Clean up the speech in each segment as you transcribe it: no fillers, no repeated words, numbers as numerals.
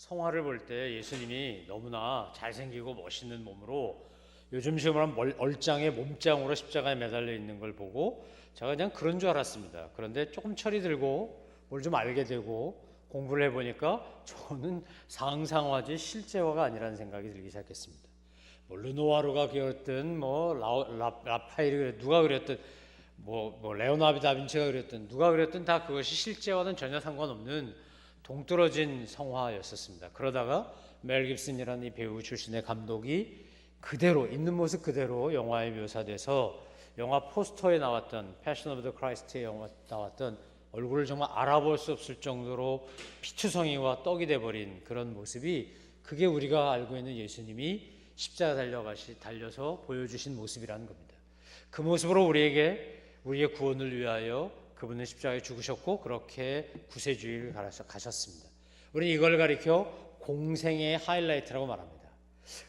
성화를 볼 때 예수님이 너무나 잘생기고 멋있는 몸으로 요즘식으로 하면 얼짱의 몸짱으로 십자가에 매달려 있는 걸 보고 제가 그냥 그런 줄 알았습니다. 그런데 조금 철이 들고 뭘 좀 알게 되고 공부를 해보니까 저는 상상화지 실제화가 아니라는 생각이 들기 시작했습니다. 뭐 르노아르가 그렸든 뭐 라파엘이 누가 그렸든 뭐 레오나르도 다빈치가 그렸든 누가 그렸든 다 그것이 실제와는 전혀 상관없는 동떨어진 성화였었습니다. 그러다가 멜 깁슨이라는 이 배우 출신의 감독이 그대로 있는 모습 그대로 영화에 묘사돼서 영화 포스터에 나왔던 패션 오브 더 크라이스트에 영화 나왔던 얼굴을 정말 알아볼 수 없을 정도로 피투성이와 떡이 돼버린 그런 모습이 그게 우리가 알고 있는 예수님이 십자가 달려서 보여주신 모습이라는 겁니다. 그 모습으로 우리의 구원을 위하여 그분은 십자가에 죽으셨고 그렇게 구세주의를 가셨습니다. 우리는 이걸 가리켜 공생의 하이라이트라고 말합니다.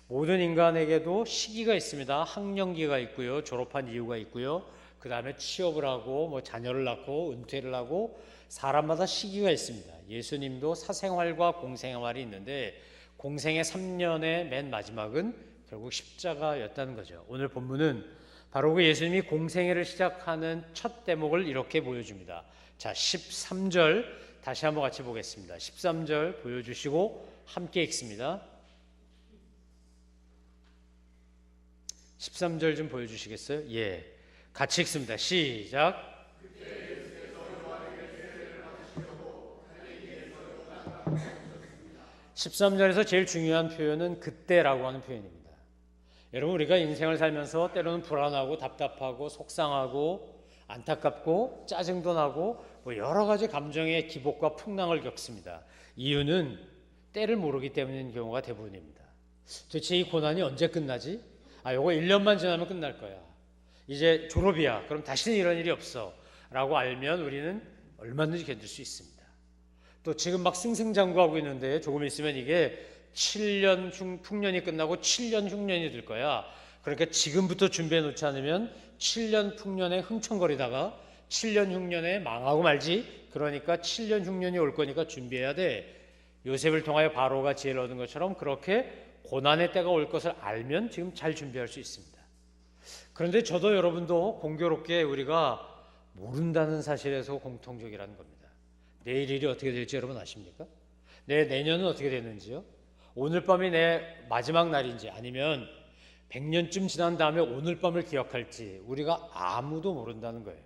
모든 인간에게도 시기가 있습니다. 학령기가 있고요, 졸업한 이유가 있고요, 그 다음에 취업을 하고 뭐 자녀를 낳고 은퇴를 하고 사람마다 시기가 있습니다. 예수님도 사생활과 공생활이 있는데 공생의 3년의 맨 마지막은 결국 십자가였다는 거죠. 오늘 본문은 바로 그 예수님이 공생애를 시작하는 첫 대목을 이렇게 보여줍니다. 자, 13절 다시 한번 같이 보겠습니다. 13절 보여주시고 함께 읽습니다. 13절 좀 보여주시겠어요? 예, 같이 읽습니다. 시작. 13절에서 제일 중요한 표현은 그때라고 하는 표현입니다. 여러분, 우리가 인생을 살면서 때로는 불안하고 답답하고 속상하고 안타깝고 짜증도 나고 뭐 여러 가지 감정의 기복과 풍랑을 겪습니다. 이유는 때를 모르기 때문인 경우가 대부분입니다. 도대체 이 고난이 언제 끝나지? 요거 1년만 지나면 끝날 거야. 이제 졸업이야. 그럼 다시는 이런 일이 없어. 라고 알면 우리는 얼마든지 견딜 수 있습니다. 또 지금 막 승승장구하고 있는데 조금 있으면 이게 7년 풍년이 끝나고 7년 흉년이 될 거야. 그러니까 지금부터 준비해 놓지 않으면 7년 풍년에 흥청거리다가 7년 흉년에 망하고 말지. 그러니까 7년 흉년이 올 거니까 준비해야 돼. 요셉을 통하여 바로가 지혜를 얻은 것처럼 그렇게 고난의 때가 올 것을 알면 지금 잘 준비할 수 있습니다. 그런데 저도 여러분도 공교롭게 우리가 모른다는 사실에서 공통적이라는 겁니다. 내일 일이 어떻게 될지 여러분 아십니까? 내년은 어떻게 되는지요? 오늘 밤이 내 마지막 날인지 아니면 100년쯤 지난 다음에 오늘 밤을 기억할지 우리가 아무도 모른다는 거예요.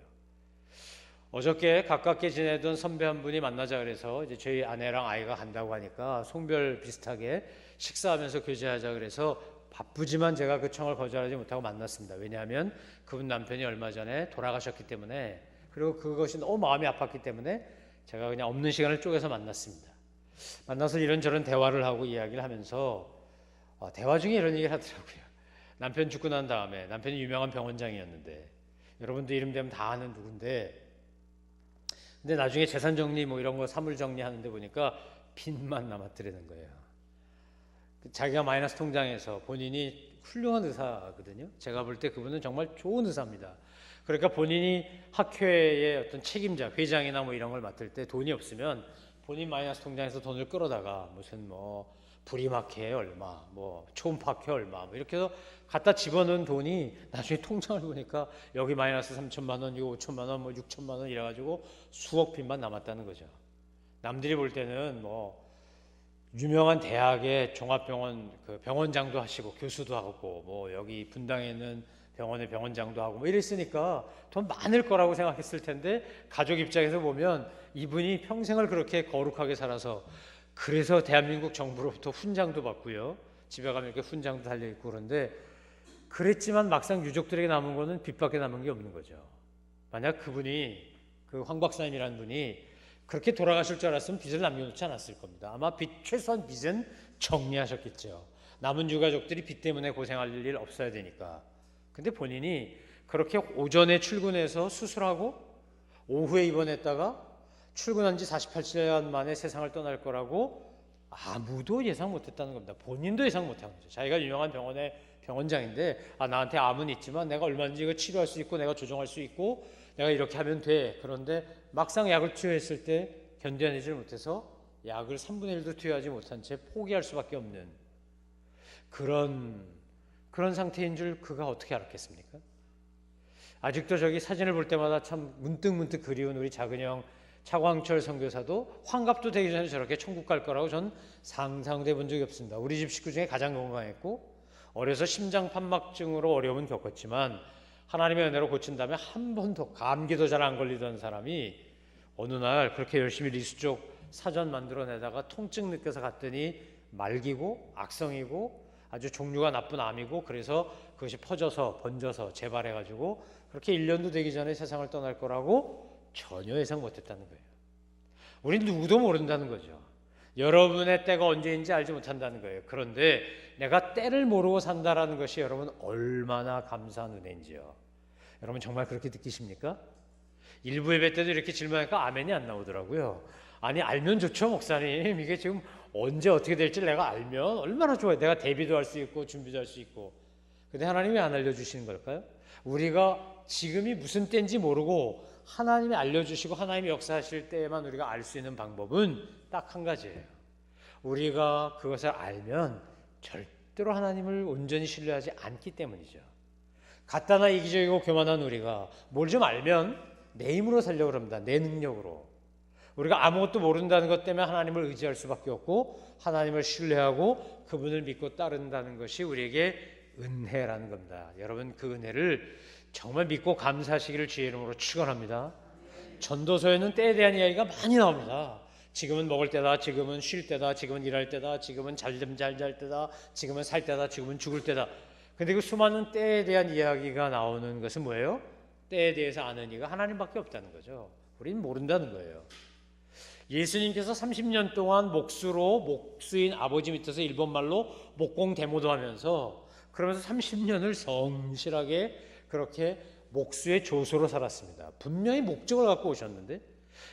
어저께 가깝게 지내던 선배 한 분이 만나자 그래서 이제 저희 아내랑 아이가 간다고 하니까 송별 비슷하게 식사하면서 교제하자 그래서 바쁘지만 제가 그 청을 거절하지 못하고 만났습니다. 왜냐하면 그분 남편이 얼마 전에 돌아가셨기 때문에, 그리고 그것이 너무 마음이 아팠기 때문에 제가 그냥 없는 시간을 쪼개서 만났습니다. 만나서 이런저런 대화를 하고 이야기를 하면서 대화 중에 이런 얘기를 하더라고요. 남편 죽고 난 다음에, 남편이 유명한 병원장이었는데 여러분도 이름 되면 다 아는 누군데, 근데 나중에 재산 정리 뭐 이런 거 사물 정리하는데 보니까 빚만 남았더라는 거예요. 자기가 마이너스 통장에서, 본인이 훌륭한 의사거든요. 제가 볼 때 그분은 정말 좋은 의사입니다. 그러니까 본인이 학회의 어떤 책임자, 회장이나 뭐 이런 걸 맡을 때 돈이 없으면 본인 마이너스 통장에서 돈을 끌어다가 무슨 뭐 불임학회 얼마, 뭐 초음파학회 얼마, 뭐 이렇게 해서 갖다 집어넣은 돈이 나중에 통장을 보니까 여기 마이너스 3천만 원, 이거 5천만 원, 뭐 6천만 원 이래가지고 수억 빚만 남았다는 거죠. 남들이 볼 때는 뭐 유명한 대학의 종합병원 그 병원장도 하시고 교수도 하고 뭐 여기 분당에 있는 병원의 병원장도 하고 뭐 이랬으니까 돈 많을 거라고 생각했을 텐데, 가족 입장에서 보면 이분이 평생을 그렇게 거룩하게 살아서, 그래서 대한민국 정부로부터 훈장도 받고요, 집에 가면 이렇게 훈장도 달려있고 그런데, 그랬지만 막상 유족들에게 남은 거는 빚밖에 남은 게 없는 거죠. 만약 그분이, 그 황 박사님이라는 분이 그렇게 돌아가실 줄 알았으면 빚을 남겨놓지 않았을 겁니다. 아마 최소한 빚은 정리하셨겠죠. 남은 유가족들이 빚 때문에 고생할 일 없어야 되니까. 근데 본인이 그렇게 오전에 출근해서 수술하고 오후에 입원했다가 출근한 지 48시간 만에 세상을 떠날 거라고 아무도 예상 못했다는 겁니다. 본인도 예상 못한 거죠. 자기가 유명한 병원의 병원장인데, 나한테 암은 있지만 내가 얼마든지 이거 치료할 수 있고 내가 조정할 수 있고 내가 이렇게 하면 돼. 그런데 막상 약을 투여했을 때 견뎌내지 못해서 약을 3분의 1도 투여하지 못한 채 포기할 수밖에 없는 그런 상태인 줄 그가 어떻게 알았겠습니까? 아직도 저기 사진을 볼 때마다 참 문득문득 그리운 우리 작은형 차광철 선교사도 환갑도 되기 전에 저렇게 천국 갈 거라고 전 상상도 해본 적이 없습니다. 우리 집 식구 중에 가장 건강했고 어려서 심장판막증으로 어려움은 겪었지만 하나님의 은혜로 고친 다음에 한 번도 감기도 잘 안 걸리던 사람이 어느 날 그렇게 열심히 리수족 사전 만들어내다가 통증 느껴서 갔더니 말기고 악성이고 아주 종류가 나쁜 암이고 그래서 그것이 퍼져서 번져서 재발해가지고 그렇게 1년도 되기 전에 세상을 떠날 거라고 전혀 예상 못했다는 거예요. 우린 누구도 모른다는 거죠. 여러분의 때가 언제인지 알지 못한다는 거예요. 그런데 내가 때를 모르고 산다라는 것이 여러분 얼마나 감사한 은혜인지요. 여러분 정말 그렇게 느끼십니까? 일부 예배 때도 이렇게 질문하니까 아멘이 안 나오더라고요. 아니 알면 좋죠 목사님. 이게 지금 언제 어떻게 될지 내가 알면 얼마나 좋아요. 내가 대비도 할 수 있고 준비도 할 수 있고. 근데 하나님이 안 알려주시는 걸까요? 우리가 지금이 무슨 때인지 모르고 하나님이 알려주시고 하나님이 역사하실 때에만 우리가 알 수 있는 방법은 딱 한 가지예요. 우리가 그것을 알면 절대로 하나님을 온전히 신뢰하지 않기 때문이죠. 갖다나 이기적이고 교만한 우리가 뭘 좀 알면 내 힘으로 살려고 합니다. 내 능력으로. 우리가 아무것도 모른다는 것 때문에 하나님을 의지할 수밖에 없고 하나님을 신뢰하고 그분을 믿고 따른다는 것이 우리에게 은혜라는 겁니다. 여러분 그 은혜를 정말 믿고 감사하시기를 주의 이름으로 축원합니다. 전도서에는 때에 대한 이야기가 많이 나옵니다. 지금은 먹을 때다, 지금은 쉴 때다, 지금은 일할 때다, 지금은 잘 때다, 지금은 살 때다, 지금은 죽을 때다. 근데 그 수많은 때에 대한 이야기가 나오는 것은 뭐예요? 때에 대해서 아는 이가 하나님밖에 없다는 거죠. 우리는 모른다는 거예요. 예수님께서 30년 동안 목수인 아버지 밑에서 일본말로 목공대모도 하면서 그러면서 30년을 성실하게 그렇게 목수의 조수로 살았습니다. 분명히 목적을 갖고 오셨는데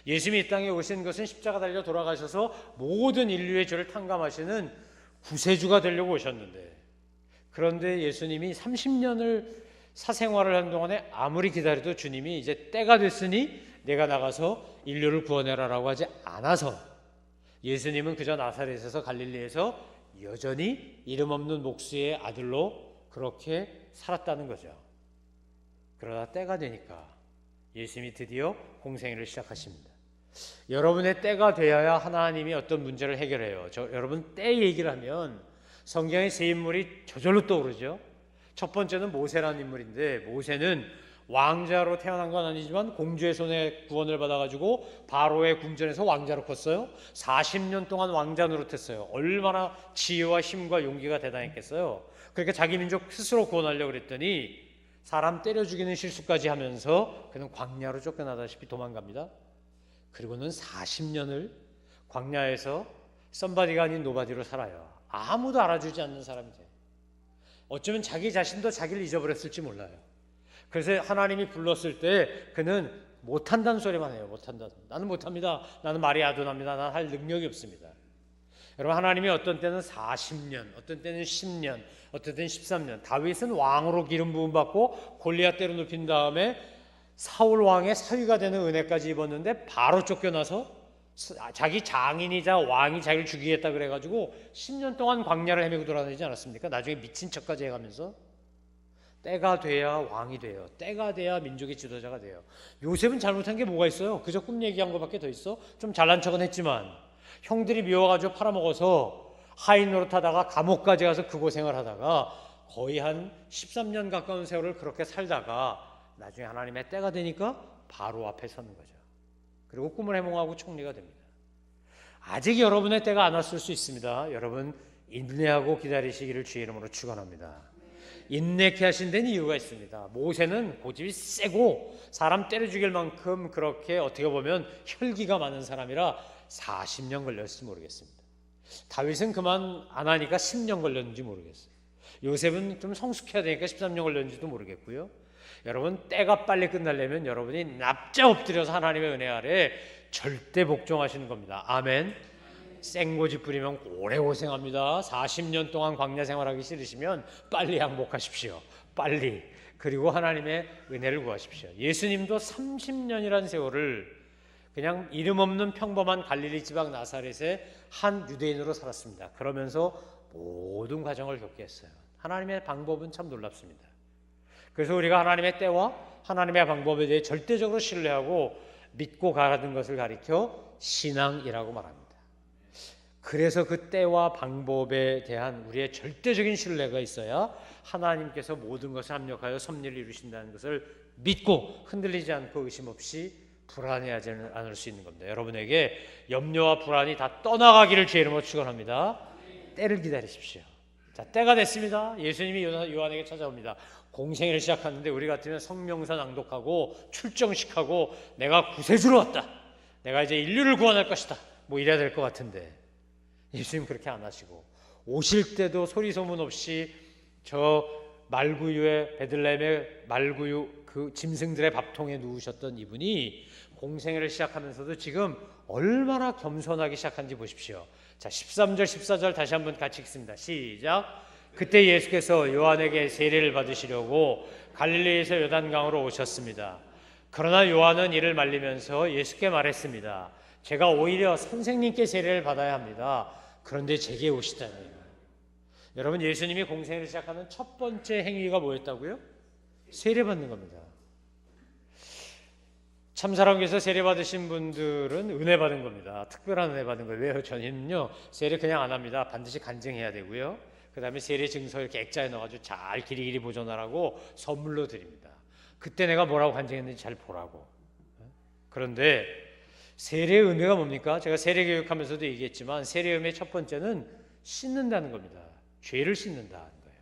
예수님이 이 땅에 오신 것은 십자가 달려 돌아가셔서 모든 인류의 죄를 탕감하시는 구세주가 되려고 오셨는데 그런데 예수님이 30년을 사생활을 한 동안에 아무리 기다려도 주님이 이제 때가 됐으니 내가 나가서 인류를 구원해라라고 하지 않아서 예수님은 그저 나사렛에서 갈릴리에서 여전히 이름 없는 목수의 아들로 그렇게 살았다는 거죠. 그러다 때가 되니까 예수님이 드디어 공생애를 시작하십니다. 여러분의 때가 되어야 하나님이 어떤 문제를 해결해요. 여러분 때 얘기를 하면 성경의 세 인물이 저절로 떠오르죠. 첫 번째는 모세라는 인물인데 모세는 왕자로 태어난 건 아니지만 공주의 손에 구원을 받아가지고 바로의 궁전에서 왕자로 컸어요. 40년 동안 왕자 노릇했어요. 얼마나 지혜와 힘과 용기가 대단했겠어요. 그러니까 자기 민족 스스로 구원하려고 그랬더니 사람 때려 죽이는 실수까지 하면서 그는 광야로 쫓겨나다시피 도망갑니다. 그리고는 40년을 광야에서 썸바디가 아닌 노바디로 살아요. 아무도 알아주지 않는 사람이 돼요. 어쩌면 자기 자신도 자기를 잊어버렸을지 몰라요. 그래서 하나님이 불렀을 때 그는 못한다는 소리만 해요. 못한다. 나는 못합니다. 나는 말이 아둔합니다. 나는 할 능력이 없습니다. 여러분 하나님이 어떤 때는 40년, 어떤 때는 10년, 어떤 때는 13년 다윗은 왕으로 기름 부음 받고 골리앗 때로 눕힌 다음에 사울 왕의 사위가 되는 은혜까지 입었는데 바로 쫓겨나서 자기 장인이자 왕이 자기를 죽이겠다 그래가지고 10년 동안 광야를 헤매고 돌아다니지 않았습니까? 나중에 미친 척까지 해가면서 때가 돼야 왕이 돼요. 때가 돼야 민족의 지도자가 돼요. 요셉은 잘못한 게 뭐가 있어요? 그저 꿈 얘기한 것밖에 더 있어? 좀 잘난 척은 했지만 형들이 미워가지고 팔아먹어서 하인 노릇하다가 감옥까지 가서 그 고생을 하다가 거의 한 13년 가까운 세월을 그렇게 살다가 나중에 하나님의 때가 되니까 바로 앞에 서는 거죠. 그리고 꿈을 해몽하고 총리가 됩니다. 아직 여러분의 때가 안 왔을 수 있습니다. 여러분 인내하고 기다리시기를 주의 이름으로 축원합니다. 인내케 하신 데는 이유가 있습니다. 모세는 고집이 세고 사람 때려 죽일 만큼 그렇게 어떻게 보면 혈기가 많은 사람이라 40년 걸렸을지 모르겠습니다. 다윗은 그만 안 하니까 10년 걸렸는지 모르겠어요. 요셉은 좀 성숙해야 되니까 13년 걸렸는지도 모르겠고요. 여러분 때가 빨리 끝나려면 여러분이 납작 엎드려서 하나님의 은혜 아래 절대 복종하시는 겁니다. 아멘. 생고집 부리면 오래 고생합니다. 40년 동안 광야 생활하기 싫으시면 빨리 항복하십시오. 빨리. 그리고 하나님의 은혜를 구하십시오. 예수님도 30년이라는 세월을 그냥 이름 없는 평범한 갈릴리 지방 나사렛의 한 유대인으로 살았습니다. 그러면서 모든 과정을 겪게 했어요. 하나님의 방법은 참 놀랍습니다. 그래서 우리가 하나님의 때와 하나님의 방법에 대해 절대적으로 신뢰하고 믿고 가는 것을 가리켜 신앙이라고 말합니다. 그래서 그 때와 방법에 대한 우리의 절대적인 신뢰가 있어야 하나님께서 모든 것을 합력하여 섭리를 이루신다는 것을 믿고 흔들리지 않고 의심 없이 불안해하지 않을 수 있는 겁니다. 여러분에게 염려와 불안이 다 떠나가기를 주의 이름으로 축원합니다. 때를 기다리십시오. 자, 때가 됐습니다. 예수님이 요한에게 찾아옵니다. 공생애를 시작하는데 우리 같으면 성명서 낭독하고 출정식하고 내가 구세주로 왔다, 내가 이제 인류를 구원할 것이다, 뭐 이래야 될 것 같은데 예수님 그렇게 안 하시고 오실 때도 소리 소문 없이 저 말구유의 베들레헴의 말구유 그 짐승들의 밥통에 누우셨던 이분이 공생애를 시작하면서도 지금 얼마나 겸손하게 시작한지 보십시오. 자, 13절 14절 다시 한번 같이 읽습니다. 시작. 그때 예수께서 요한에게 세례를 받으시려고 갈릴리에서 요단강으로 오셨습니다. 그러나 요한은 이를 말리면서 예수께 말했습니다. 제가 오히려 선생님께 세례를 받아야 합니다. 그런데 제게 오시다니. 여러분, 예수님이 공생애를 시작하는 첫 번째 행위가 뭐였다고요? 세례 받는 겁니다. 참사랑교에서 세례 받으신 분들은 은혜 받은 겁니다. 특별한 은혜 받은 거예요. 왜요? 저희는요 세례 그냥 안 합니다. 반드시 간증해야 되고요. 그 다음에 세례 증서 이렇게 액자에 넣어가지고 잘 길이길이 보존하라고 선물로 드립니다. 그때 내가 뭐라고 간증했는지 잘 보라고. 그런데 세례의 의미가 뭡니까? 제가 세례 교육하면서도 얘기했지만 세례의 의미의 첫 번째는 씻는다는 겁니다. 죄를 씻는다는 거예요.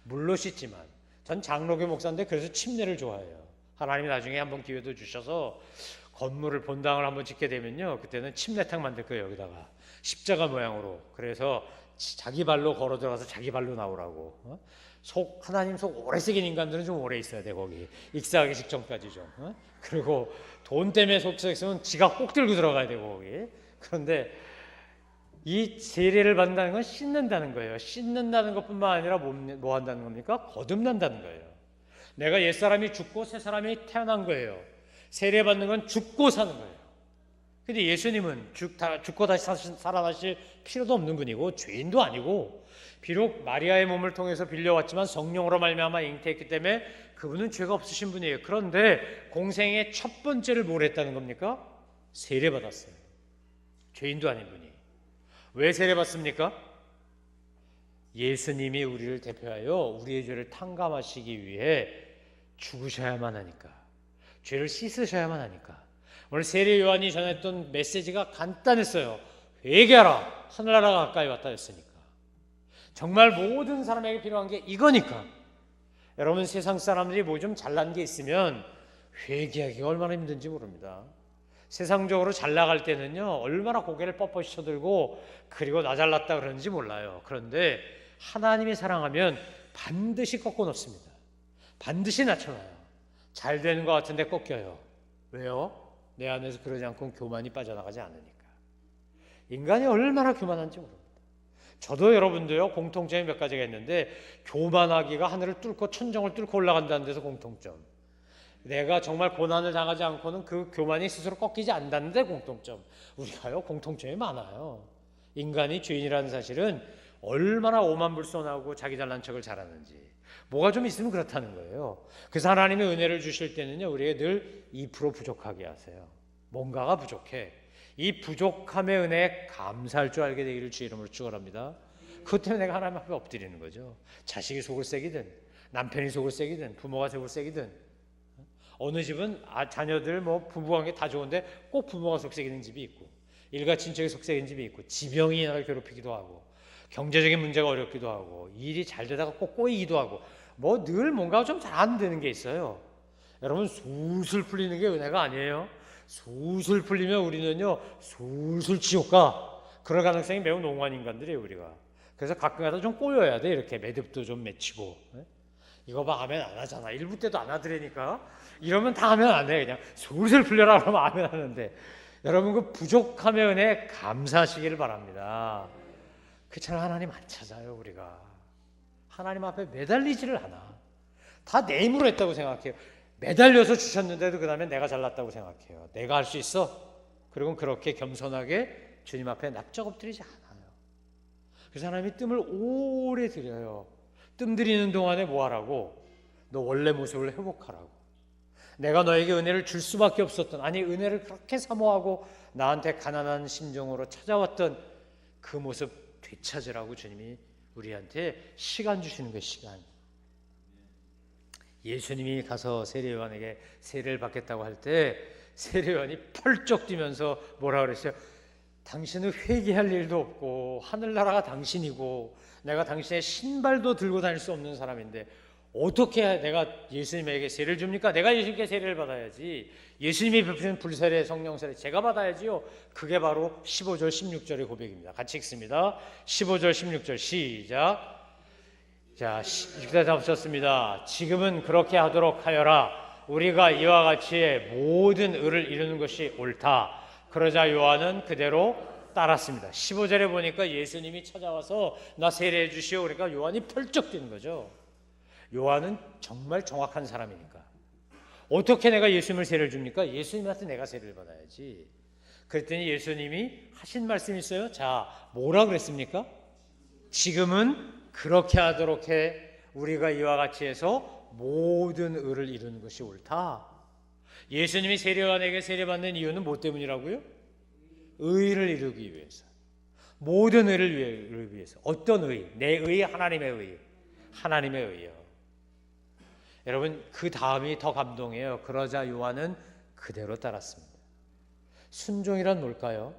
물로 씻지만 전 장로교 목사인데 그래서 침례를 좋아해요. 하나님이 나중에 한번 기회도 주셔서 건물을 본당을 한번 짓게 되면요, 그때는 침례탕 만들 거예요. 여기다가 십자가 모양으로. 그래서 자기 발로 걸어 들어가서 자기 발로 나오라고. 하나님 속 오래 새긴 인간들은 좀 오래 있어야 돼. 거기 익사하기 직전까지 좀. 그리고 돈 때문에 속 썩 있으면 지가 꼭 들고 들어가야 되고 거기. 그런데 이 세례를 받는다는 건 씻는다는 거예요. 씻는다는 것뿐만 아니라 뭐 한다는 겁니까? 거듭난다는 거예요. 내가 옛사람이 죽고 새사람이 태어난 거예요. 세례 받는 건 죽고 사는 거예요. 근데 예수님은 죽고 다시 살아나실 필요도 없는 분이고 죄인도 아니고, 비록 마리아의 몸을 통해서 빌려왔지만 성령으로 말미암아 잉태했기 때문에 그분은 죄가 없으신 분이에요. 그런데 공생의 첫 번째를 뭘 했다는 겁니까? 세례 받았어요. 죄인도 아닌 분이. 왜 세례 받습니까? 예수님이 우리를 대표하여 우리의 죄를 탕감하시기 위해 죽으셔야만 하니까, 죄를 씻으셔야만 하니까. 오늘 세례 요한이 전했던 메시지가 간단했어요. 회개하라, 하늘나라가 가까이 왔다 했으니까. 정말 모든 사람에게 필요한 게 이거니까. 여러분, 세상 사람들이 뭐 좀 잘난 게 있으면 회개하기가 얼마나 힘든지 모릅니다. 세상적으로 잘 나갈 때는요 얼마나 고개를 뻣뻣이 쳐들고 그리고 나 잘났다 그러는지 몰라요. 그런데 하나님이 사랑하면 반드시 꺾어 놓습니다. 반드시 낮춰놔요. 잘 되는 것 같은데 꺾여요. 왜요? 내 안에서 그러지 않고 교만이 빠져나가지 않으니까. 인간이 얼마나 교만한지 모릅니다. 저도 여러분도요 공통점이 몇 가지가 있는데, 교만하기가 하늘을 뚫고 천정을 뚫고 올라간다는 데서 공통점, 내가 정말 고난을 당하지 않고는 그 교만이 스스로 꺾이지 않는다는 데 공통점. 우리가요 공통점이 많아요. 인간이 죄인이라는 사실은 얼마나 오만불손하고 자기 잘난 척을 잘하는지, 뭐가 좀 있으면 그렇다는 거예요. 그래서 하나님이 은혜를 주실 때는요 우리에게 늘 2% 부족하게 하세요. 뭔가가 부족해. 이 부족함의 은혜에 감사할 줄 알게 되기를 주 이름으로 축원합니다. 그것 때문에 내가 하나님 앞에 엎드리는 거죠. 자식이 속을 새기든 남편이 속을 새기든 부모가 속을 새기든. 어느 집은 자녀들 뭐 부부관계 다 좋은데 꼭 부모가 속새기는 집이 있고, 일가 친척이 속새기는 집이 있고, 지병이 나를 괴롭히기도 하고, 경제적인 문제가 어렵기도 하고, 일이 잘 되다가 꼭 꼬이기도 하고, 뭐 늘 뭔가 좀 잘 안 되는 게 있어요. 여러분, 술술 풀리는 게 은혜가 아니에요. 술술 풀리면 우리는요 술술 지옥 가. 그럴 가능성이 매우 농후한 인간들이에요 우리가. 그래서 가끔가다 좀 꼬여야 돼. 이렇게 매듭도 좀 맺히고. 이거 봐 아멘 안 하잖아. 일부 때도 안 하더라니까. 이러면 다 아멘 안 해. 그냥 술술 풀려라 그러면 아멘 하는데, 여러분 그 부족함의 은혜에 감사하시기를 바랍니다. 그렇잖아. 하나님 안 찾아요 우리가. 하나님 앞에 매달리지를 않아. 다 내 힘으로 했다고 생각해요. 매달려서 주셨는데도 그 다음에 내가 잘났다고 생각해요. 내가 할 수 있어? 그리고 그렇게 겸손하게 주님 앞에 납작 엎드리지 않아요. 그래서 하나님이 뜸을 오래 들여요. 뜸 들이는 동안에 뭐 하라고? 너 원래 모습을 회복하라고. 내가 너에게 은혜를 줄 수밖에 없었던, 아니 은혜를 그렇게 사모하고 나한테 가난한 심정으로 찾아왔던 그 모습 되찾으라고 주님이 우리한테 시간 주시는 거예요. 시간. 예수님이 가서 세례요한에게 세례를 받겠다고 할 때 세례요한이 펄쩍 뛰면서 뭐라 그랬어요? 당신은 회개할 일도 없고 하늘나라가 당신이고 내가 당신의 신발도 들고 다닐 수 없는 사람인데 어떻게 내가 예수님에게 세례를 줍니까? 내가 예수님께 세례를 받아야지. 예수님이 베푸신 불세례, 성령세례 제가 받아야지요. 그게 바로 15절 16절의 고백입니다. 같이 읽습니다. 15절 16절 시작. 자, 읽다 잡으셨습니다. 지금은 그렇게 하도록 하여라. 우리가 이와 같이 모든 의를 이루는 것이 옳다. 그러자 요한은 그대로 따랐습니다. 15절에 보니까 예수님이 찾아와서 나 세례해 주시오. 그러니까 요한이 펄쩍 뛰는 거죠. 요한은 정말 정확한 사람이니까. 어떻게 내가 예수님을 세례를 줍니까? 예수님한테 내가 세례를 받아야지. 그랬더니 예수님이 하신 말씀이 있어요. 자, 뭐라 그랬습니까? 지금은 그렇게 하도록 해. 우리가 이와 같이 해서 모든 의를 이루는 것이 옳다. 예수님이 세례요한에게 세례받는 이유는 뭐 때문이라고요? 의를 이루기 위해서. 모든 의를 이루기 위해서. 어떤 의? 내 의, 하나님의 의. 하나님의 의요. 여러분, 그 다음이 더 감동이에요. 그러자 요한은 그대로 따랐습니다. 순종이란 뭘까요?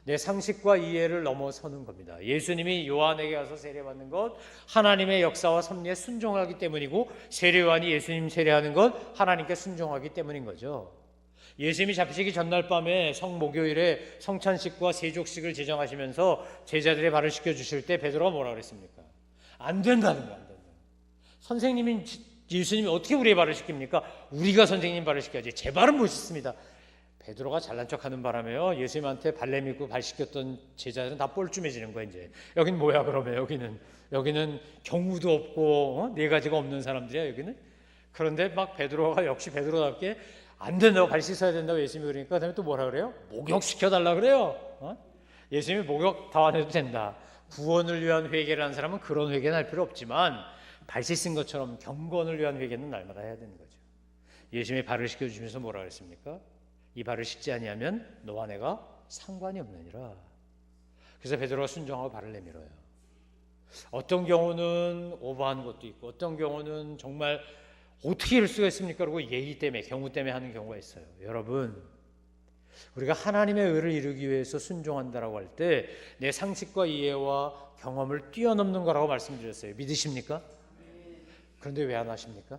내 상식과 이해를 넘어서는 겁니다. 예수님이 요한에게 가서 세례받는 것 하나님의 역사와 섭리에 순종하기 때문이고 세례요한이 예수님 세례하는 것 하나님께 순종하기 때문인 거죠. 예수님이 잡히시기 전날 밤에 성목요일에 성찬식과 세족식을 제정하시면서 제자들의 발을 씻겨주실 때 베드로가 뭐라 그랬습니까? 안 된다는 거야. 안 된다. 선생님인 예수님이 어떻게 우리의 발을 씻깁니까? 우리가 선생님 발을 씻겨야지. 제 발은 못 씻습니다. 베드로가 잘난 척하는 바람에요. 예수님한테 발 내밀고 발 씻겼던 제자들은 다 뻘쭘해지는 거야. 이제 여긴 뭐야 그러면 여기는 경우도 없고 네 가지가 없는 사람들이야 여기는. 그런데 막 베드로가 역시 베드로답게 안 된다고 발 씻어야 된다고 예수님이 그러니까 그다음에 또 뭐라 그래요? 목욕 시켜달라 그래요. 예수님이 목욕 다 안 해도 된다. 구원을 위한 회개를 한 사람은 그런 회개는 할 필요 없지만 발 씻은 것처럼 경건을 위한 회개는 날마다 해야 되는 거죠. 예수님이 발을 씻겨주시면서 뭐라 그랬습니까? 이 발을 씻지 아니하면 너와 내가 상관이 없느니라. 그래서 베드로가 순종하고 발을 내밀어요. 어떤 경우는 오버한 것도 있고 어떤 경우는 정말 어떻게 이럴 수가 있습니까? 그리고 예의 때문에 경우 때문에 하는 경우가 있어요. 여러분, 우리가 하나님의 의를 이루기 위해서 순종한다라고 할 때 내 상식과 이해와 경험을 뛰어넘는 거라고 말씀드렸어요. 믿으십니까? 그런데 왜 안 하십니까?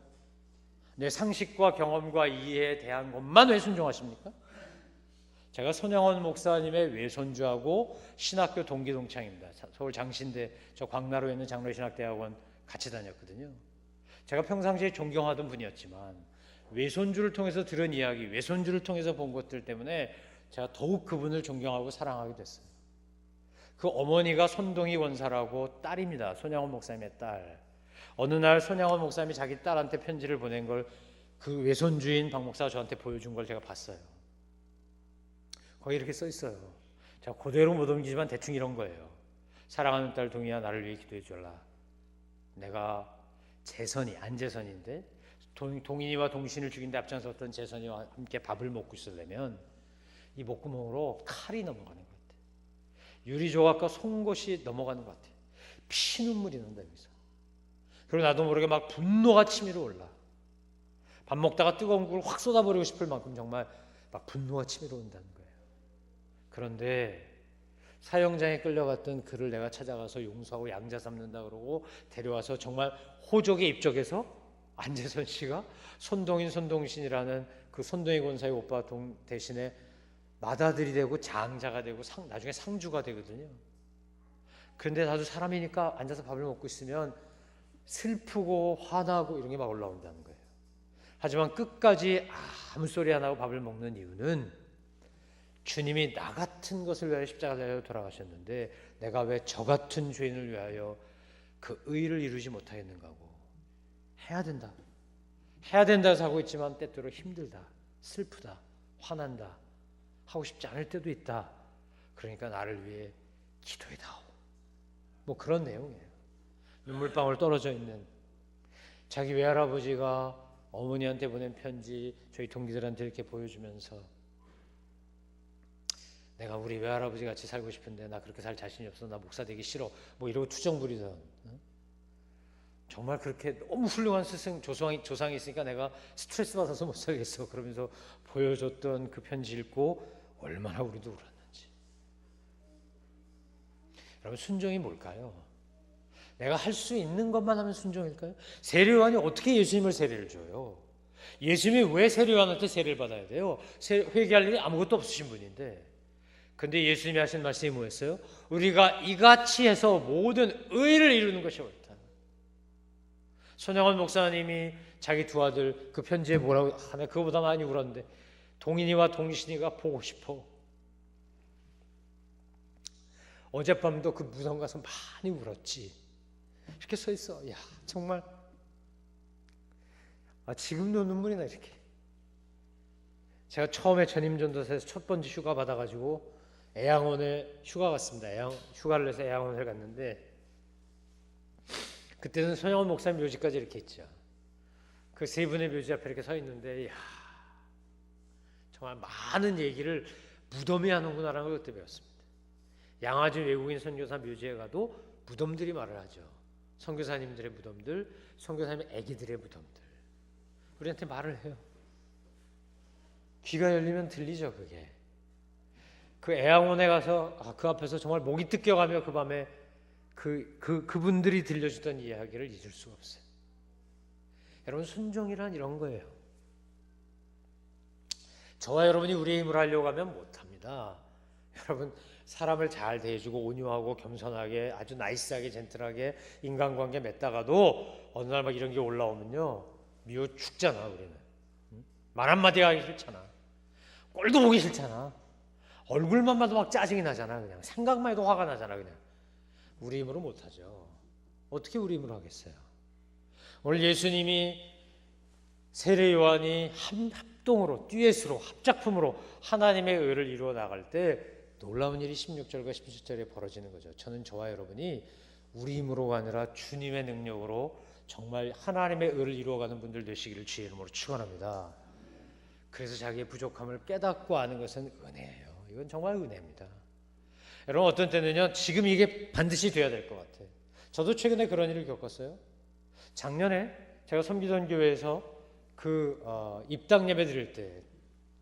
내 상식과 경험과 이해에 대한 것만 왜 순종하십니까? 제가 손영원 목사님의 외손주하고 신학교 동기 동창입니다. 서울 장신대 저 광나루에 있는 장로신학대학원 같이 다녔거든요. 제가 평상시에 존경하던 분이었지만 외손주를 통해서 들은 이야기, 외손주를 통해서 본 것들 때문에 제가 더욱 그분을 존경하고 사랑하게 됐어요. 그 어머니가 손동희 원사라고 딸입니다. 손영원 목사님의 딸. 어느 날 손영원 목사님이 자기 딸한테 편지를 보낸 걸 그 외손주인 박 목사가 저한테 보여준 걸 제가 봤어요. 거기 이렇게 써 있어요. 제가 그대로 못 옮기지만 대충 이런 거예요. 사랑하는 딸 동희야, 나를 위해 기도해 줄라. 내가 재선이 안재선인데 동인이와 동신을 죽인데 앞장섰던 재선이와 함께 밥을 먹고 있으려면 이 목구멍으로 칼이 넘어가는 것 같아. 유리조각과 송곳이 넘어가는 것 같아. 피눈물이 난다 여기서. 그리고 나도 모르게 막 분노가 치밀어 올라. 밥 먹다가 뜨거운 국을 확 쏟아버리고 싶을 만큼 정말 막 분노가 치밀어 온다는 거예요. 그런데 사형장에 끌려갔던 그를 내가 찾아가서 용서하고 양자 삼는다 그러고 데려와서 정말 호족에 입적해서 안재선 씨가 손동신이라는 그 손동희 권사의 오빠 대신에 맏아들이 되고 장자가 되고 나중에 상주가 되거든요. 그런데 나도 사람이니까 앉아서 밥을 먹고 있으면 슬프고 화나고 이런 게 막 올라온다는 거예요. 하지만 끝까지 아무 소리 안 하고 밥을 먹는 이유는 주님이 나 같은 것을 위하여 십자가를 달려 돌아가셨는데 내가 왜 저 같은 죄인을 위하여 그 의를 이루지 못하겠는가 하고 해야 된다 해서 하고 있지만 때때로 힘들다, 슬프다, 화난다. 하고 싶지 않을 때도 있다. 그러니까 나를 위해 기도해다오. 뭐 그런 내용이에요. 눈물방울 떨어져 있는 자기 외할아버지가 어머니한테 보낸 편지 저희 동기들한테 이렇게 보여주면서 내가 우리 외할아버지 같이 살고 싶은데 나 그렇게 살 자신이 없어. 나 목사 되기 싫어. 뭐 이러고 투정 부리던 정말 그렇게 너무 훌륭한 스승 조상이 있으니까 내가 스트레스 받아서 못 살겠어. 그러면서 보여줬던 그 편지 읽고 얼마나 우리도 울었는지. 여러분 순종이 뭘까요? 내가 할 수 있는 것만 하면 순종일까요? 세례요한이 어떻게 예수님을 세례를 줘요? 예수님이 왜 세례요한한테 세례를 받아야 돼요? 회개할 일이 아무것도 없으신 분인데. 근데 예수님이 하신 말씀이 뭐였어요? 우리가 이같이 해서 모든 의를 이루는 것이 옳다. 손영원 목사님이 자기 두 아들 그 편지에 뭐라고 하나 그거보다 많이 울었는데 동인이와 동신이가 보고 싶어. 어젯밤도 그 무덤 가서 많이 울었지. 이렇게 써 있어. 야 정말 지금도 눈물이 나 이렇게. 제가 처음에 전임전도사에서 첫 번째 휴가 받아가지고 애양원에 휴가 갔습니다. 휴가를 내서 애양원을 갔는데 그때는 손영원 목사님 묘지까지 이렇게 있죠. 그 세 분의 묘지 앞에 이렇게 서 있는데, 이야, 정말 많은 얘기를 무덤이 하는구나라는 걸 그때 배웠습니다. 양아지 외국인 선교사 묘지에 가도 무덤들이 말을 하죠. 선교사님들의 무덤들, 선교사님의 아기들의 무덤들. 우리한테 말을 해요. 귀가 열리면 들리죠, 그게. 그 애양원에 가서 그 앞에서 정말 목이 뜯겨가며 그 밤에 그분들이 들려주던 이야기를 잊을 수가 없어요. 여러분 순종이란 이런 거예요. 저와 여러분이 우리의 힘을 하려고 하면 못합니다. 여러분 사람을 잘 대해주고 온유하고 겸손하게 아주 나이스하게 젠틀하게 인간관계 맺다가도 어느 날 막 이런 게 올라오면요 미워 죽잖아. 우리는 말 한마디 하기 싫잖아. 꼴도 보기 싫잖아. 얼굴만 봐도 막 짜증이 나잖아. 그냥 생각만 해도 화가 나잖아. 그냥 우리 힘으로 못하죠. 어떻게 우리 힘으로 하겠어요? 오늘 예수님이 세례 요한이 합동으로 듀엣으로 합작품으로 하나님의 의를 이루어 나갈 때 놀라운 일이 16절과 17절에 벌어지는 거죠. 저는 저와 여러분이 우리 힘으로가 아니라 주님의 능력으로 정말 하나님의 의를 이루어가는 분들 되시기를 주의 이름으로 축원합니다. 그래서 자기의 부족함을 깨닫고 아는 것은 은혜예요. 이건 정말 은혜입니다. 여러분 어떤 때는요 지금 이게 반드시 돼야 될 것 같아요. 저도 최근에 그런 일을 겪었어요. 작년에 제가 섬기던 교회에서 입당 예배 드릴 때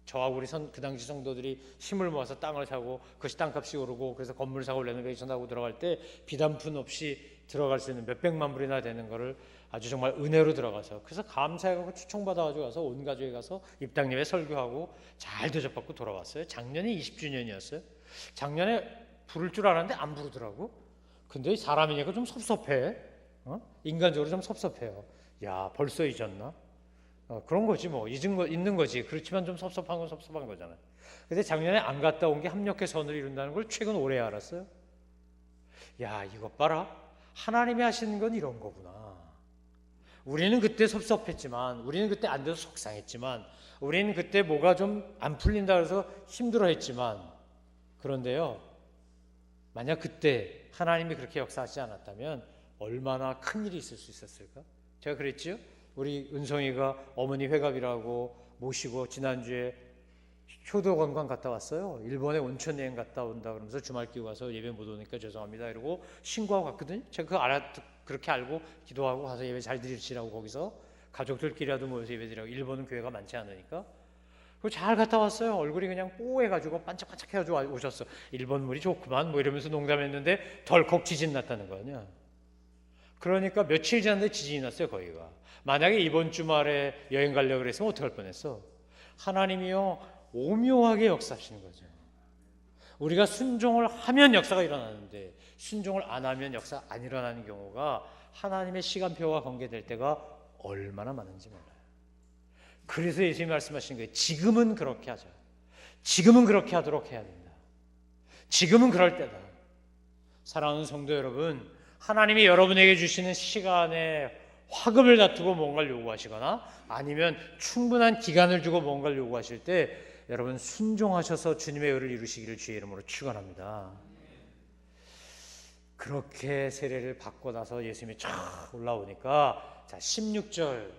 저하고 우리 그 당시 성도들이 힘을 모아서 땅을 사고 그것이 땅값이 오르고 그래서 건물 사고 레노베이션하고 들어갈 때 비단푼 없이 들어갈 수 있는 몇백만 불이나 되는 거를 아주 정말 은혜로 들어가서 그래서 감사해가지고 추천받아가지고 가서 온 가족에 가서 입당 예배 설교하고 잘 대접받고 돌아왔어요. 작년이 20주년이었어요. 작년에 부를 줄 알았는데 안 부르더라고. 근데 사람이니까 좀 섭섭해. 인간적으로 좀 섭섭해요. 야 벌써 잊었나? 그런 거지 뭐 잊는 거지. 그렇지만 좀 섭섭한 건 섭섭한 거잖아요. 근데 작년에 안 갔다 온 게 합력의 선을 이룬다는 걸 최근 올해 알았어요. 야 이것 봐라. 하나님이 하시는 건 이런 거구나. 우리는 그때 섭섭했지만 우리는 그때 안 돼서 속상했지만 우리는 그때 뭐가 좀 안 풀린다 그래서 힘들어했지만 그런데요 만약 그때 하나님이 그렇게 역사하지 않았다면 얼마나 큰 일이 있을 수 있었을까? 제가 그랬지요. 우리 은성이가 어머니 회갑이라고 모시고 지난주에 효도 관광 갔다 왔어요. 일본에 온천 여행 갔다 온다 그러면서 주말 끼고 가서 예배 못 오니까 죄송합니다 이러고 신고하고 갔거든요. 제가 그렇게 알고 기도하고 가서 예배 잘 드리시라고 거기서 가족들끼리라도 모여서 예배 드리라고. 일본은 교회가 많지 않으니까. 잘 갔다 왔어요. 얼굴이 그냥 뽀해가지고 반짝반짝해가지고 오셨어. 일본 물이 좋구만 뭐 이러면서 농담했는데 덜컥 지진 났다는 거 아니야. 그러니까 며칠 지났는데 지진이 났어요. 거기가. 만약에 이번 주말에 여행 가려고 그랬으면 어떡할 뻔했어. 하나님이요 오묘하게 역사하시는 거죠. 우리가 순종을 하면 역사가 일어나는데 순종을 안 하면 역사 안 일어나는 경우가 하나님의 시간표와 관계될 때가 얼마나 많은지 몰라요. 그래서 예수님이 말씀하신 거예요. 지금은 그렇게 하자. 지금은 그렇게 하도록 해야 된다. 지금은 그럴 때다. 사랑하는 성도 여러분, 하나님이 여러분에게 주시는 시간에 화급을 다투고 뭔가를 요구하시거나 아니면 충분한 기간을 주고 뭔가를 요구하실 때 여러분 순종하셔서 주님의 의를 이루시기를 주의 이름으로 축원합니다. 그렇게 세례를 받고 나서 예수님이 쫙 올라오니까 자 16절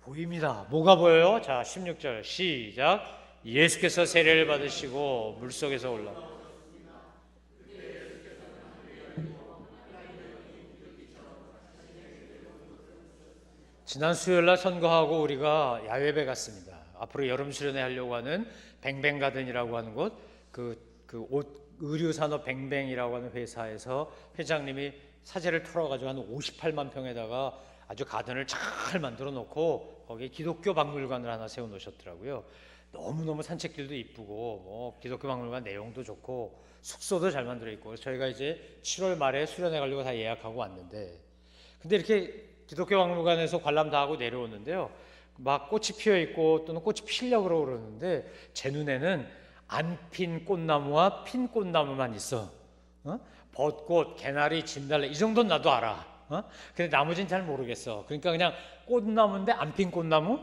보입니다. 뭐가 보여요? 자 16절 시작. 예수께서 세례를 받으시고 물속에서 올라. 지난 수요일날 선거하고 우리가 야외배 갔습니다. 앞으로 여름 수련회 하려고 하는 뱅뱅가든이라고 하는 곳, 의류산업 뱅뱅이라고 하는 회사에서 회장님이 사제를 털어가지고 한 58만 평에다가 아주 가든을 잘 만들어 놓고 거기에 기독교 박물관을 하나 세워 놓으셨더라고요. 너무너무 산책길도 이쁘고 뭐 기독교 박물관 내용도 좋고 숙소도 잘 만들어 있고 저희가 이제 7월 말에 수련회 가려고 다 예약하고 왔는데 근데 이렇게 기독교 박물관에서 관람 다 하고 내려오는데요. 막 꽃이 피어 있고 또는 꽃이 피려고 그러는데 제 눈에는 안 핀 꽃나무와 핀 꽃나무만 있어. 벚꽃, 개나리, 진달래 이 정도는 나도 알아. 근데 나머지는 잘 모르겠어. 그러니까 그냥 꽃나무인데 안 핀 꽃나무,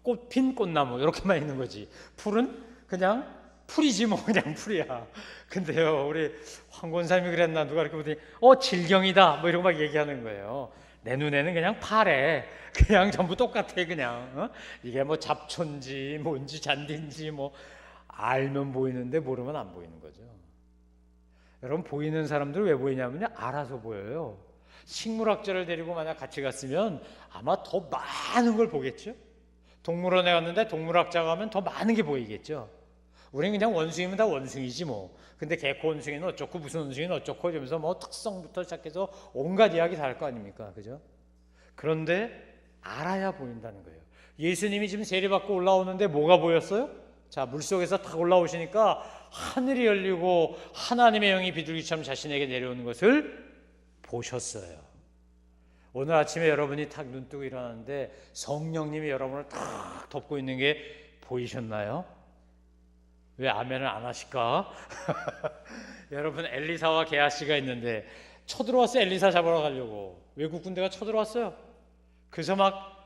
꽃 핀 꽃나무 이렇게만 있는 거지. 풀은 그냥 풀이지 뭐 그냥 풀이야. 근데요 우리 황 권사님이 그랬나 누가 이렇게 보더니 질경이다 뭐 이런 거 막 얘기하는 거예요. 내 눈에는 그냥 파래. 그냥 전부 똑같아 그냥. 이게 뭐 잡초인지 뭔지 잔디인지 뭐 알면 보이는데 모르면 안 보이는 거죠. 여러분 보이는 사람들 왜 보이냐면요 알아서 보여요. 식물학자를 데리고 만약 같이 갔으면 아마 더 많은 걸 보겠죠. 동물원에 갔는데 동물학자가 가면 더 많은 게 보이겠죠. 우리는 그냥 원숭이면 다 원숭이지 뭐. 근데 개코 원숭이는 어쩌고 무슨 원숭이는 어쩌고 이러면서 뭐 특성부터 시작해서 온갖 이야기 다 할 거 아닙니까? 그죠? 그런데 알아야 보인다는 거예요. 예수님이 지금 세례받고 올라오는데 뭐가 보였어요? 자, 물속에서 탁 올라오시니까 하늘이 열리고 하나님의 영이 비둘기처럼 자신에게 내려오는 것을 보셨어요. 오늘 아침에 여러분이 탁 눈뜨고 일어났는데 성령님이 여러분을 탁 덮고 있는 게 보이셨나요? 왜 아멘을 안 하실까? 여러분 엘리사와 게하시가 있는데 쳐들어왔어요. 엘리사 잡으러 가려고 외국 군대가 쳐들어왔어요. 그래서 막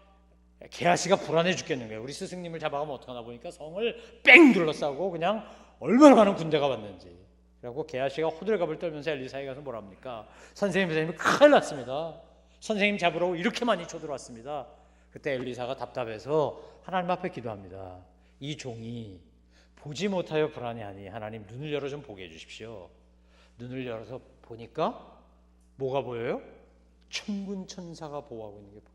게하시가 불안해 죽겠는 거예요. 우리 스승님을 잡아가면 어떡하나 보니까 성을 뺑 둘러싸고 그냥 얼마나 많은 군대가 왔는지. 그래갖고 게하시가 호들갑을 떨면서 엘리사에 가서 뭐랍니까? 선생님 큰일 났습니다. 선생님 잡으러 이렇게 많이 쳐들어왔습니다. 그때 엘리사가 답답해서 하나님 앞에 기도합니다. 이 종이 보지 못하여 불안해하니 하나님 눈을 열어 좀 보게 해주십시오. 눈을 열어서 보니까 뭐가 보여요? 천군 천사가 보호하고 있는 게 보여요.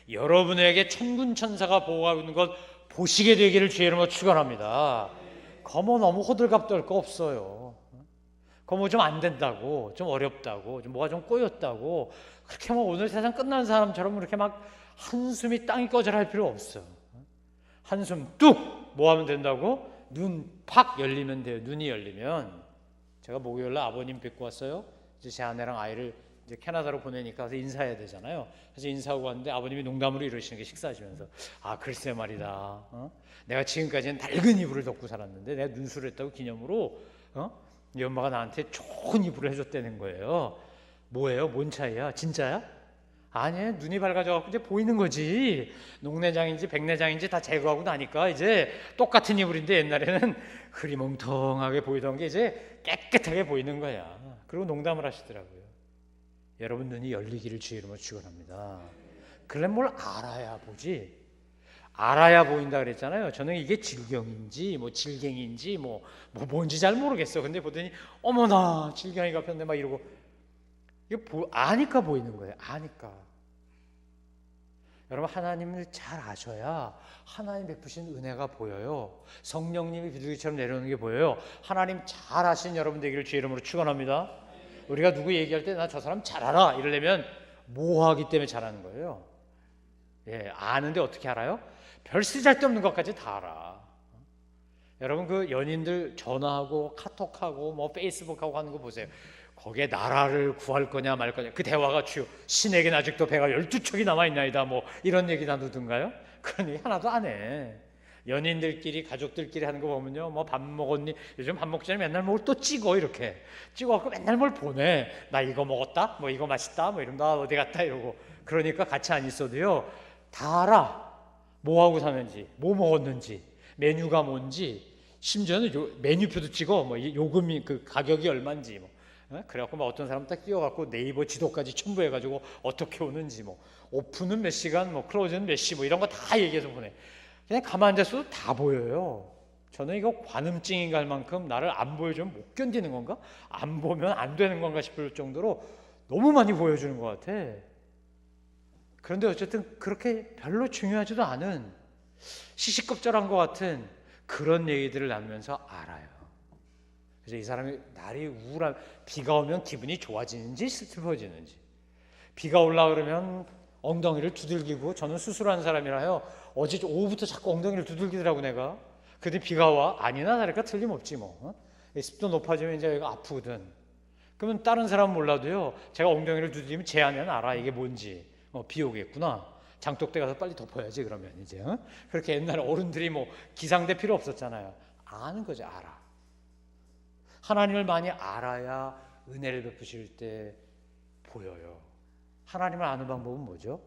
여러분에게 천군 천사가 보호하고 있는 것 보시게 되기를 주의 이름으로 축원합니다. 거뭐 너무 호들갑 떨 거 없어요. 거뭐 좀 안 된다고, 좀 어렵다고, 좀 뭐가 좀 꼬였다고 그렇게 뭐 오늘 세상 끝난 사람처럼 그렇게 막 한숨이 땅이 꺼져라 필요 없어. 한숨 뚝 뭐 하면 된다고? 눈 팍 열리면 돼요. 눈이 열리면. 제가 목요일날 아버님 뵙고 왔어요. 이제 제 아내랑 아이를 이제 캐나다로 보내니까 가서 인사해야 되잖아요. 그래서 인사하고 왔는데 아버님이 농담으로 이러시는 게 식사하시면서 글쎄 말이다. 내가 지금까지는 낡은 이불을 덮고 살았는데 내가 눈수를 했다고 기념으로 이 엄마가 나한테 좋은 이불을 해줬다는 거예요. 뭐예요? 뭔 차이야? 진짜야? 아니 눈이 밝아져갖고 이제 보이는 거지. 녹내장인지 백내장인지 다 제거하고 나니까 이제 똑같은 이불인데 옛날에는 흐리멍텅하게 보이던 게 이제 깨끗하게 보이는 거야. 그리고 농담을 하시더라고요. 여러분 눈이 열리기를 주의 이름으로 축원합니다. 그래 뭘 알아야 보지. 알아야 보인다 그랬잖아요. 저는 이게 질경인지 뭐 질갱인지 뭐 뭔지 잘 모르겠어. 근데 보더니 어머나 질경이가 폈네 막 이러고 이게 아니까 보이는 거예요. 아니까. 여러분 하나님을 잘 아셔야 하나님 베푸신 은혜가 보여요. 성령님이 비둘기처럼 내려오는 게 보여요. 하나님 잘 아신 여러분 되기를 주의 이름으로 축원합니다. 우리가 누구 얘기할 때 나 저 사람 잘 알아 이러려면 모호하기 때문에 잘하는 거예요. 예, 아는데 어떻게 알아요? 별 쓰잘데없는 것까지 다 알아. 여러분 그 연인들 전화하고 카톡하고 뭐 페이스북하고 하는 거 보세요. 거기에 나라를 구할 거냐 말 거냐 그 대화가 주요. 신에게는 아직도 배가 12척이 남아있나이다 뭐 이런 얘기 나누든가요? 그런 얘기 하나도 안 해. 연인들끼리 가족들끼리 하는 거 보면요 뭐 밥 먹었니? 요즘 밥 먹기 전에 맨날 뭘 또 찍어 이렇게 찍어갖고 맨날 뭘 보내. 나 이거 먹었다 뭐 이거 맛있다 뭐 이러면 나 어디 갔다 이러고 그러니까 같이 안 있어도요 다 알아. 뭐 하고 사는지 뭐 먹었는지 메뉴가 뭔지, 심지어는 메뉴표도 찍어. 뭐 요금이 그 가격이 얼마인지 뭐. 그래갖고 막 어떤 사람 딱 뛰어갖고 네이버 지도까지 첨부해가지고 어떻게 오는지 뭐 오픈은 몇 시간, 뭐 클로즈는 몇 시, 뭐 이런 거 다 얘기해서 보내. 그냥 가만 앉아서도 다 보여요. 저는 이거 관음증인가 할 만큼 나를 안 보여주면 못 견디는 건가? 안 보면 안 되는 건가 싶을 정도로 너무 많이 보여주는 것 같아. 그런데 어쨌든 그렇게 별로 중요하지도 않은 시시껍절한 것 같은 그런 얘기들을 나누면서 알아요. 그래서 이 사람이 날이 우울한, 비가 오면 기분이 좋아지는지 슬퍼지는지, 비가 올라 그러면 엉덩이를 두들기고, 저는 수술한 사람이라요, 어제 오후부터 자꾸 엉덩이를 두들기더라고 내가. 근데 비가 와? 아니나 다를까 틀림없지 뭐. 습도 높아지면 이제 여기가 아프거든. 그러면 다른 사람은 몰라도요, 제가 엉덩이를 두들기면 제 안에는 알아, 이게 뭔지. 비 오겠구나. 장독대 가서 빨리 덮어야지 그러면 이제. 그렇게 옛날에 어른들이 뭐 기상대 필요 없었잖아요. 아는 거지, 알아. 하나님을 많이 알아야 은혜를 베푸실 때 보여요. 하나님을 아는 방법은 뭐죠?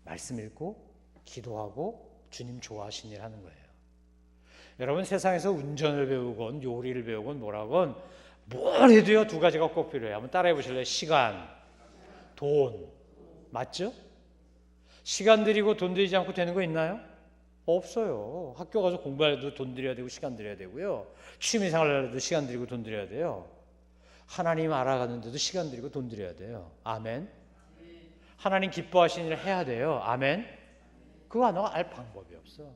말씀 읽고 기도하고 주님 좋아하신 일 하는 거예요. 여러분, 세상에서 운전을 배우건 요리를 배우건 뭐라건 뭘 해도요, 두 가지가 꼭 필요해요. 한번 따라해 보실래요? 시간, 돈. 맞죠? 시간 들이고 돈 들이지 않고 되는 거 있나요? 없어요. 학교 가서 공부해도 돈 들여야 되고 시간 들여야 되고요. 취미생활을 해도 시간 들이고 돈 들여야 돼요. 하나님 알아가는데도 시간 들이고 돈 들여야 돼요. 아멘. 하나님 기뻐하시는 일을 해야 돼요. 아멘. 그거 하나가 알 방법이 없어.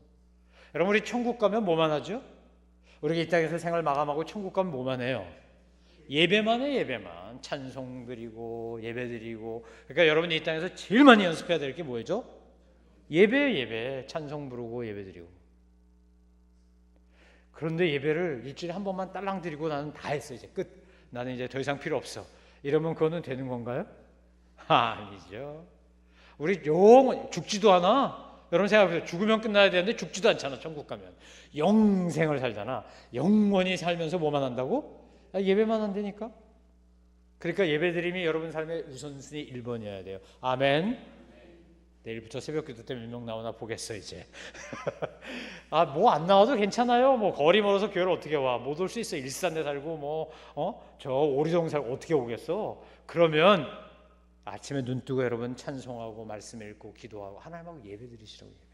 여러분, 우리 천국 가면 뭐만 하죠? 우리가 이 땅에서 생활 마감하고 천국 가면 뭐만 해요? 예배만 해. 예배만. 찬송 드리고 예배 드리고. 그러니까 여러분이 이 땅에서 제일 많이 연습해야 될 게 뭐죠? 예배. 예배. 찬송 부르고 예배 드리고. 그런데 예배를 일주일에 한 번만 딸랑 드리고 나는 다 했어. 이제 끝. 나는 이제 더 이상 필요 없어. 이러면 그거는 되는 건가요? 아니죠. 우리 영원 죽지도 않아. 여러분 생각해보세요. 죽으면 끝나야 되는데 죽지도 않잖아. 천국 가면 영생을 살잖아. 영원히 살면서 뭐만 한다고? 예배만 한다니까. 그러니까 예배드림이 여러분 삶의 우선순위 1번이어야 돼요. 아멘. 내일부터 새벽기도 때문에 몇 명 나오나 보겠어 이제. 뭐 안 나와도 괜찮아요. 뭐 거리 멀어서 교회를 어떻게 와? 못 올 수 있어. 일산에 살고 저 오리동 살고 어떻게 오겠어? 그러면 아침에 눈 뜨고 여러분 찬송하고 말씀 읽고 기도하고 하나님하고 예배 드리시라고.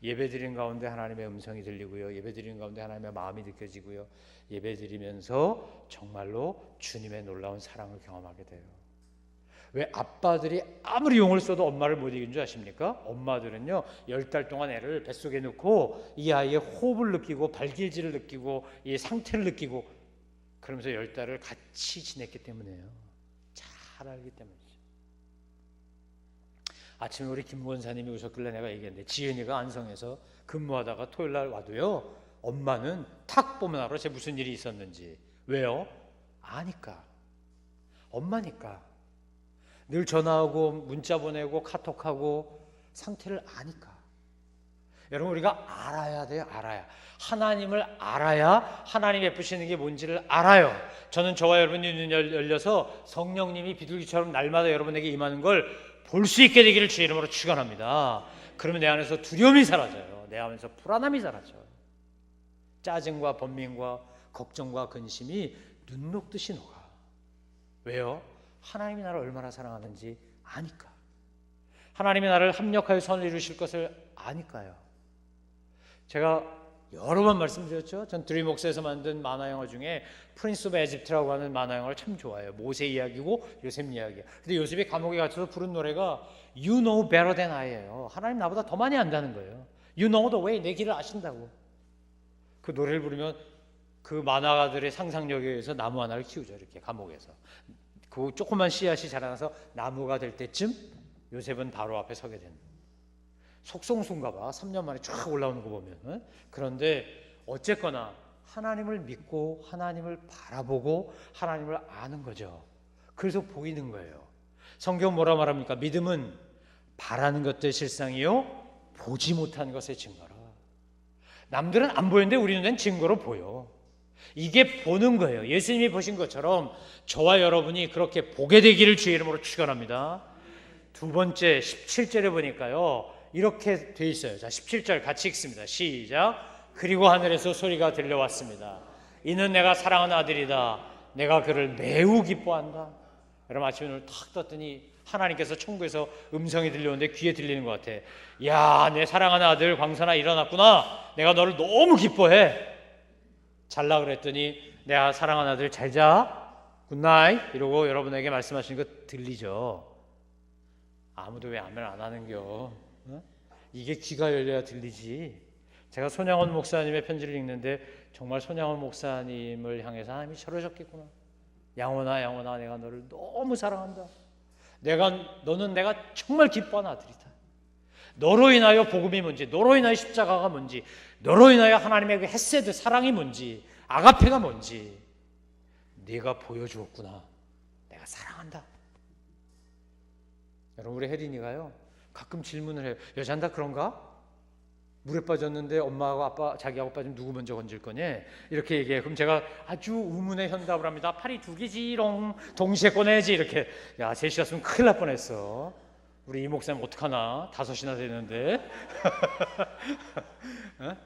예배 드린 가운데 하나님의 음성이 들리고요. 예배 드린 가운데 하나님의 마음이 느껴지고요. 예배 드리면서 정말로 주님의 놀라운 사랑을 경험하게 돼요. 왜 아빠들이 아무리 용을 써도 엄마를 못 이긴 줄 아십니까? 엄마들은요 10달 동안 애를 뱃속에 넣고 이 아이의 호흡을 느끼고 발길질을 느끼고 이 상태를 느끼고 그러면서 10달을 같이 지냈기 때문에요. 잘 알기 때문이죠. 아침에 우리 김 권사님이 오셨길래 내가 얘기했는데, 지은이가 안성에서 근무하다가 토요일날 와도요 엄마는 탁 보면 알아 쟤 무슨 일이 있었는지. 왜요? 아니까. 엄마니까. 늘 전화하고 문자 보내고 카톡하고 상태를 아니까. 여러분, 우리가 알아야 돼요. 알아야. 하나님을 알아야 하나님 베푸시는 게 뭔지를 알아요. 저는 저와 여러분이 눈이 열려서 성령님이 비둘기처럼 날마다 여러분에게 임하는 걸 볼 수 있게 되기를 주의 이름으로 축원합니다. 그러면 내 안에서 두려움이 사라져요. 내 안에서 불안함이 사라져요. 짜증과 번민과 걱정과 근심이 눈 녹듯이 녹아. 왜요? 하나님이 나를 얼마나 사랑하는지 아니까. 하나님이 나를 합력하여 선을 이루실 것을 아니까요. 제가 여러 번 말씀드렸죠. 전 드림 목사에서 만든 만화 영화 중에 프린스 오브 에집트라고 하는 만화 영화를 참 좋아해요. 모세 이야기고 요셉 이야기야. 근데 요셉이 감옥에 갇혀서 부른 노래가 You know better than I예요. 하나님 나보다 더 많이 안다는 거예요. You know the way. 내 길을 아신다고. 그 노래를 부르면 그 만화가들의 상상력에 의해서 나무 하나를 키우죠. 이렇게 감옥에서. 그 조그만 씨앗이 자라나서 나무가 될 때쯤 요셉은 바로 앞에 서게 되는 거예요. 속성수인가 봐. 3년 만에 쫙 올라오는 거 보면. 그런데 어쨌거나 하나님을 믿고 하나님을 바라보고 하나님을 아는 거죠. 그래서 보이는 거예요. 성경 뭐라 말합니까? 믿음은 바라는 것들의 실상이요 보지 못한 것의 증거라. 남들은 안 보이는데 우리 눈엔 증거로 보여. 이게 보는 거예요. 예수님이 보신 것처럼 저와 여러분이 그렇게 보게 되기를 주의 이름으로 축원합니다. 두 번째 17절에 보니까요, 이렇게 돼 있어요. 자, 17절 같이 읽습니다. 시작. 그리고 하늘에서 소리가 들려왔습니다. 이는 내가 사랑하는 아들이다. 내가 그를 매우 기뻐한다. 여러분 아침에 눈을 탁 떴더니 하나님께서 천국에서 음성이 들려오는데 귀에 들리는 것 같아. 야, 내 사랑하는 아들 광선아 일어났구나. 내가 너를 너무 기뻐해. 잘라 그랬더니 내가 사랑하는 아들 잘 자. 굿나잇. 이러고 여러분에게 말씀하시는 거 들리죠? 아무도 왜 아멘 안 하는겨? 어? 이게 귀가 열려야 들리지. 제가 손양원 목사님의 편지를 읽는데 정말 손양원 목사님을 향해서 하나님이 저러셨겠구나. 양원아 양원아 내가 너를 너무 사랑한다. 너는 내가 정말 기뻐하는 아들이다. 너로 인하여 복음이 뭔지, 너로 인하여 십자가가 뭔지, 너로 인하여 하나님의 그 헤세드 사랑이 뭔지, 아가페가 뭔지 네가 보여주었구나. 내가 사랑한다. 여러분 우리 혜린이가요 가끔 질문을 해요. 여자는 다 그런가? 물에 빠졌는데 엄마하고 아빠 자기하고 빠지면 누구 먼저 건질 거냐? 이렇게 얘기해. 그럼 제가 아주 의문의 현답을 합니다. 팔이 두 개지롱 동시에 꺼내야지. 이렇게. 야, 셋이었으면 큰일 날 뻔했어. 우리 이 목사님 어떡하나? 5이나 되는데. 어?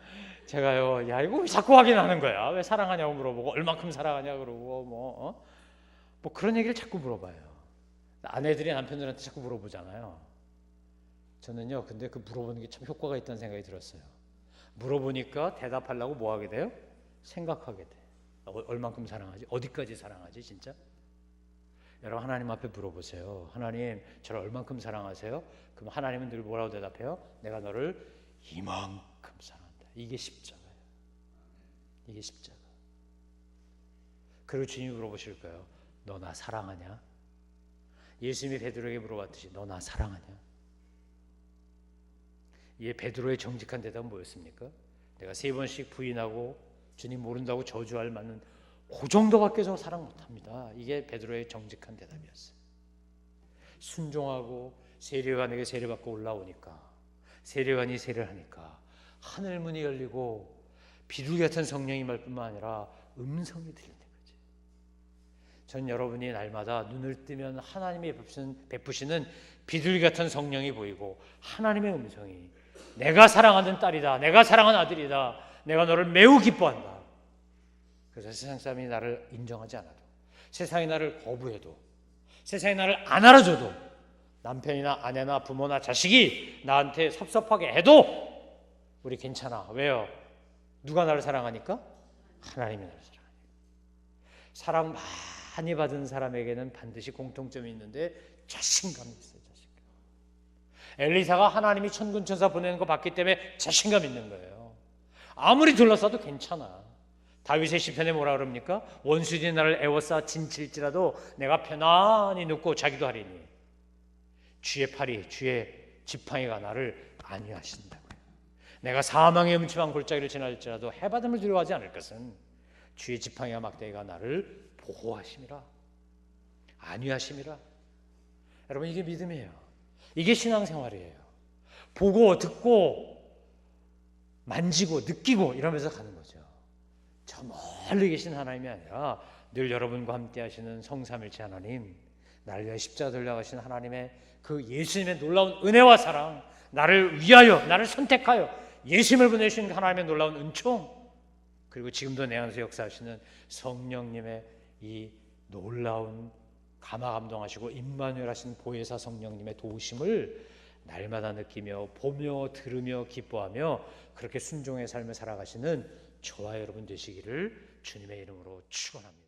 제가요, 야 이거 왜 자꾸 확인하는 거야? 왜 사랑하냐고 물어보고 얼만큼 사랑하냐 그러고 뭐 그런 얘기를 자꾸 물어봐요. 아내들이 남편들한테 자꾸 물어보잖아요. 저는요, 근데 그 물어보는 게 참 효과가 있다는 생각이 들었어요. 물어보니까 대답하려고 뭐 하게 돼요? 생각하게 돼. 얼만큼 사랑하지? 어디까지 사랑하지 진짜? 여러분 하나님 앞에 물어보세요. 하나님 저를 얼만큼 사랑하세요? 그럼 하나님은 늘 뭐라고 대답해요? 내가 너를 이만큼 사랑한다. 이게 십자가예요. 이게 십자가. 그리고 주님이 물어보실 거예요. 너 나 사랑하냐? 예수님이 베드로에게 물어봤듯이 너 나 사랑하냐? 이게 베드로의 정직한 대답은 뭐였습니까? 내가 3번씩 부인하고 주님 모른다고 저주할 만한 그 정도밖에 저 사랑 못합니다. 이게 베드로의 정직한 대답이었어요. 순종하고 세례관에게 세례받고 올라오니까 세례관이 세례를 하니까 하늘문이 열리고 비둘기 같은 성령이 말 뿐만 아니라 음성이 들리는 거지. 전 여러분이 날마다 눈을 뜨면 하나님이 베푸시는 비둘기 같은 성령이 보이고 하나님의 음성이 내가 사랑하는 딸이다. 내가 사랑하는 아들이다. 내가 너를 매우 기뻐한다. 그래서 세상 사람이 나를 인정하지 않아도, 세상이 나를 거부해도, 세상이 나를 안 알아줘도, 남편이나 아내나 부모나 자식이 나한테 섭섭하게 해도 우리 괜찮아. 왜요? 누가 나를 사랑하니까? 하나님이 나를 사랑하니까. 사랑 많이 받은 사람에게는 반드시 공통점이 있는데 자신감이 있어요. 엘리사가 하나님이 천군 천사 보내는 거 봤기 때문에 자신감 있는 거예요. 아무리 둘러싸도 괜찮아. 다윗의 시편에 뭐라 그럽니까? 원수들이 나를 애워싸 진칠지라도 내가 편안히 눕고 자기도 하리니 주의 팔이 주의 지팡이가 나를 안위하신다고요. 내가 사망의 음침한 골짜기를 지날지라도 해바람을 두려워하지 않을 것은 주의 지팡이와 막대기가 나를 보호하심이라, 안위하심이라. 여러분 이게 믿음이에요. 이게 신앙생활이에요. 보고 듣고 만지고 느끼고 이러면서 가는 거죠. 저 멀리 계신 하나님이 아니라 늘 여러분과 함께 하시는 성삼일체 하나님, 나를 위해 십자가 돌려가신 하나님의 그 예수님의 놀라운 은혜와 사랑, 나를 위하여 나를 선택하여 예수님을 보내신 하나님의 놀라운 은총, 그리고 지금도 내 안에서 역사하시는 성령님의 이 놀라운 감화 감동하시고 임마누엘 하신 보혜사 성령님의 도우심을 날마다 느끼며 보며 들으며 기뻐하며 그렇게 순종의 삶을 살아가시는 저와 여러분 되시기를 주님의 이름으로 축원합니다.